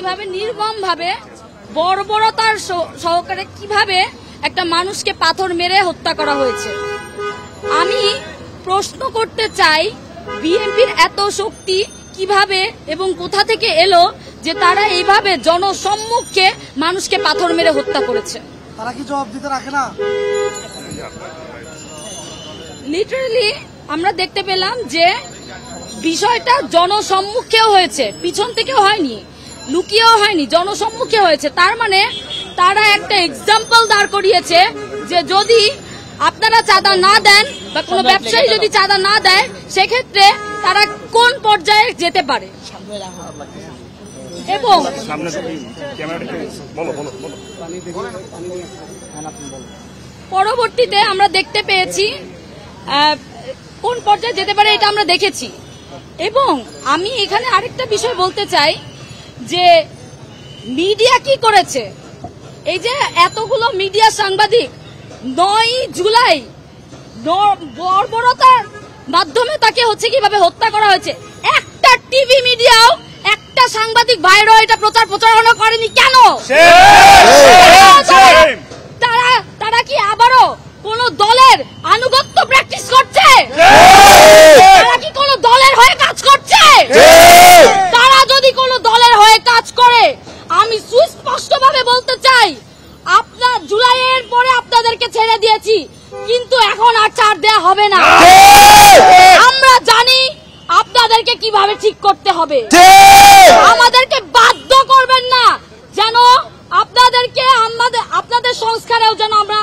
যেভাবে নির্মমভাবে বর্বরতার সহকারে কিভাবে একটা মানুষকে পাথর মেরে হত্যা করা হয়েছে। আমি প্রশ্ন করতে চাই, বিএনপির এত শক্তি কিভাবে এবং কোথা থেকে এলো যে তারা এইভাবে জনসম্মুখে মানুষকে পাথর মেরে হত্যা করেছে? তারা কি জবাব দিতে রাখে না? লিটারালি আমরা দেখতে পেলাম যে বিষয়টা জনসম্মুখেও হয়েছে, পিছন থেকেও হয়নি, লুকিয়েও হয়নি, জনসম্মুখে হয়েছে। তার মানে তারা একটা এক্সাম্পল দাঁড় করিয়েছে যে যদি আপনারা চাঁদা না দেন বা কোনো ব্যবসায়ী যদি চাঁদা না দেয় সেক্ষেত্রে তারা কোন পর্যায়ে যেতে পারে। এবং পরবর্তীতে আমরা দেখতে পেয়েছি কোন পর্যায়ে যেতে পারে, এটা আমরা দেখেছি। এবং আমি এখানে আরেকটা বিষয় বলতে চাই যে মিডিয়া কি করেছে, এই যে এতগুলো মিডিয়া সাংবাদিক 9 জুলাই বর্বরতার মাধ্যমে তাকে কিভাবে হত্যা করা হয়েছে, একটা টিভি মিডিয়াও একটা সাংবাদিক ভাইরাও এটা প্রচারণা করেনি কেন? তারা কি আবারও কোন দলের আনুগত্য প্র্যাকটিস করছে? তারা কি কোন দলের হয়ে কাজ করছে? তারা যদি কোন দলের হয়ে কাজ করে, আমি সুস্পষ্টভাবে বলতে চাই, আপনার জুলাইয়ের পরে আপনাদেরকে ছেড়ে দিয়েছি, কিন্তু এখন আর ছাড় দেয়া হবে না। আমরা জানি আপনাদেরকে কিভাবে ঠিক করতে হবে। আমাদেরকে বাধ্য করবেন না যেন আপনাদের সংস্কারেও যেন আমরা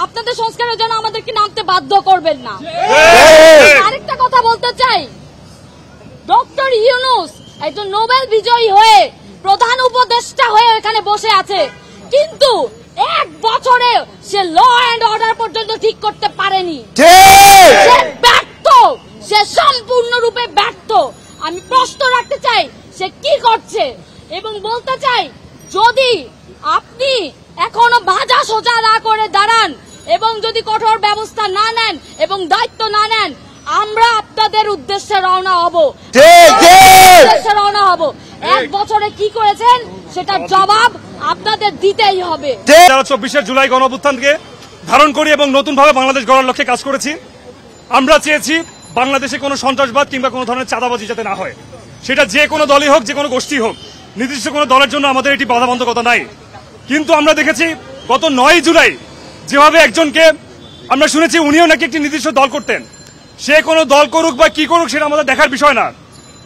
আপনাদের সংস্কারের জন্য আমাদেরকে নামতে বাধ্য করবেন না। আরেকটা কথা বলতে চাই, ডক্টর ইউনূস একজন নোবেল বিজয়ী হয়ে প্রধান উপদেষ্টা হয়ে এখানে বসে আছে, কিন্তু 1 বছরে সে ল অ্যান্ড অর্ডার পর্যন্ত ঠিক করতে পারেনি। সে ব্যর্থ, সে সম্পূর্ণরূপে ব্যর্থ। আমি প্রশ্ন রাখতে চাই সে কি করছে, এবং বলতে চাই যদি আপনি এখনো ভাজা সোজা না করে দাঁড়ান এবং যদি কঠোর ব্যবস্থা না নেন এবং দায়িত্ব না নেন, আমরা আপনাদের উদ্দেশ্যে রওনা হব। 1 বছরে কি করেছেন সেটার জবাব আপনাদের দিতেই হবে। 24 জুলাই গণঅভ্যুত্থানকে ধারণ করি এবং নতুন ভাবে বাংলাদেশ গড়ার লক্ষ্যে কাজ করেছি। আমরা চেয়েছি বাংলাদেশে কোনো সন্ত্রাসবাদ কিংবা কোনো ধরনের চাঁদাবাজি যাতে না হয়, সেটা যে কোনো দলই হোক, যে কোনো গোষ্ঠী হোক, নির্দিষ্ট কোনো দলের জন্য আমাদের এটি বাধাবন্ধকতা নাই। কিন্তু আমরা দেখেছি গত 9 জুলাই যেভাবে একজনকে আমরা শুনেছি উনিও নাকি একটি নির্দিষ্ট দল করতেন, সে কোনো দল করুক বা কি করুক সেটা আমাদের দেখার বিষয় না।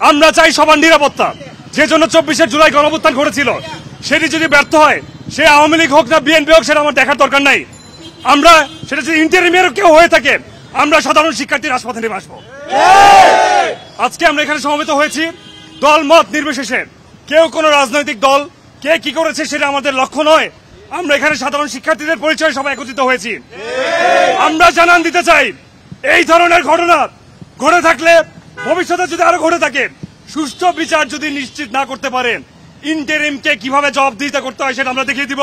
আমরা চাই সবার নিরাপত্তা। যে জন্য 24 জুলাই গণঅভ্যুত্থান ঘটেছিল সেটি যদি ব্যর্থ হয়, সে আওয়ামী লীগ হোক না বিএনপি হোক, সেটা আমার দেখার দরকার নাই। আমরা সেটা যদি ইন্টারিমের কেউ হয়ে থাকে, আমরা সাধারণ শিক্ষার্থী রাজপথে নেমে আসবো। আজকে আমরা এখানে সমবেত হয়েছি দল মত নির্বিশেষে, কেউ কোনো রাজনৈতিক দল কে কি করেছে সেটা আমাদের লক্ষ্য নয়। আমরা এখানে সাধারণ শিক্ষার্থীদের পরিচয় সবাই একত্রিত হয়েছি। আমরা জানান দিতে চাই, এই ধরনের ঘটনা ঘটে থাকলে, ভবিষ্যতে যদি আরো ঘটে থাকে, সুষ্ঠু বিচার যদি নিশ্চিত না করতে পারেন, ইন্টারিমকে কিভাবে জবাবদিহিতা করতে হয় সেটা আমরা দেখিয়ে দিব।